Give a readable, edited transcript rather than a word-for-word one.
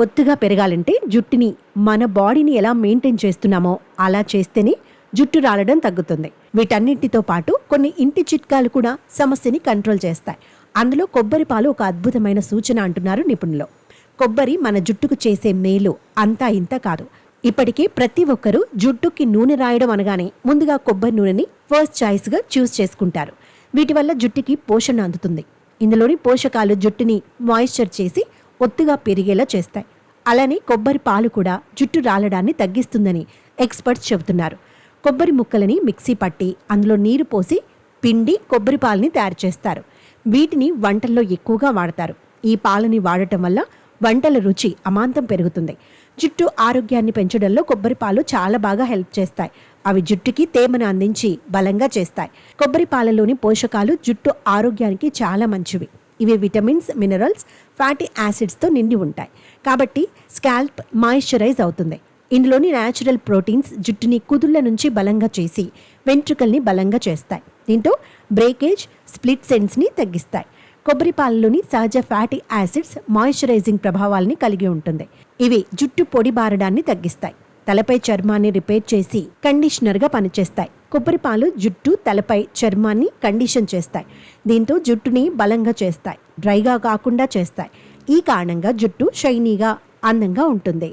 ఒత్తుగా పెరగాలంటే జుట్టుని మన బాడీని ఎలా మెయింటైన్ చేస్తున్నామో అలా చేస్తేనే జుట్టు రాలడం తగ్గుతుంది. వీటన్నింటితో పాటు కొన్ని ఇంటి చిట్కాలు కూడా సమస్యని కంట్రోల్ చేస్తాయి. అందులో కొబ్బరి పాలు ఒక అద్భుతమైన సూచన అంటున్నారు నిపుణులు. కొబ్బరి మన జుట్టుకు చేసే మేలు అంతా ఇంత కాదు. ఇప్పటికే ప్రతి ఒక్కరూ జుట్టుకి నూనె రాయడం అనగానే ముందుగా కొబ్బరి నూనెని ఫస్ట్ చాయిస్గా చూస్ చేసుకుంటారు. వీటి వల్ల జుట్టుకి పోషణ అందుతుంది. ఇందులోని పోషకాలు జుట్టుని మాయిశ్చర్ చేసి ఒత్తుగా పెరిగేలా చేస్తాయి. అలానే కొబ్బరి పాలు కూడా జుట్టు రాలడాన్ని తగ్గిస్తుందని ఎక్స్పర్ట్స్ చెబుతున్నారు. కొబ్బరి ముక్కలని మిక్సీ పట్టి అందులో నీరు పోసి పిండి కొబ్బరి పాలని తయారు చేస్తారు. వీటిని వంటల్లో ఎక్కువగా వాడతారు. ఈ పాలని వాడటం వల్ల వంటల రుచి అమాంతం పెరుగుతుంది. జుట్టు ఆరోగ్యాన్ని పెంచడంలో కొబ్బరి పాలు చాలా బాగా హెల్ప్ చేస్తాయి. అవి జుట్టుకి తేమను అందించి బలంగా చేస్తాయి. కొబ్బరి పాలలోని పోషకాలు జుట్టు ఆరోగ్యానికి చాలా మంచివి. ఇవి విటమిన్స్, మినరల్స్, ఫ్యాటీ యాసిడ్స్తో నిండి ఉంటాయి. కాబట్టి స్కాల్ప్ మాయిశ్చరైజ్ అవుతుంది. ఇందులోని న్యాచురల్ ప్రోటీన్స్ జుట్టుని కుదుళ్ల నుంచి బలంగా చేసి వెంట్రుకల్ని బలంగా చేస్తాయి. దీంతో బ్రేకేజ్, స్ప్లిట్ సెండ్స్ని తగ్గిస్తాయి. కొబ్బరి పాలలోని సహజ ఫ్యాటీ యాసిడ్స్ మాయిశ్చరైజింగ్ ప్రభావాలని కలిగి ఉంటుంది. ఇవి జుట్టు పొడి బారడాన్ని తగ్గిస్తాయి. తలపై చర్మాన్ని రిపేర్ చేసి కండిషనర్గా పనిచేస్తాయి. కొబ్బరి పాలు జుట్టు, తలపై చర్మాన్ని కండిషన్ చేస్తాయి. దీంతో జుట్టుని బలంగా చేస్తాయి, డ్రైగా కాకుండా చేస్తాయి. ఈ కారణంగా జుట్టు షైనీగా, అందంగా ఉంటుంది.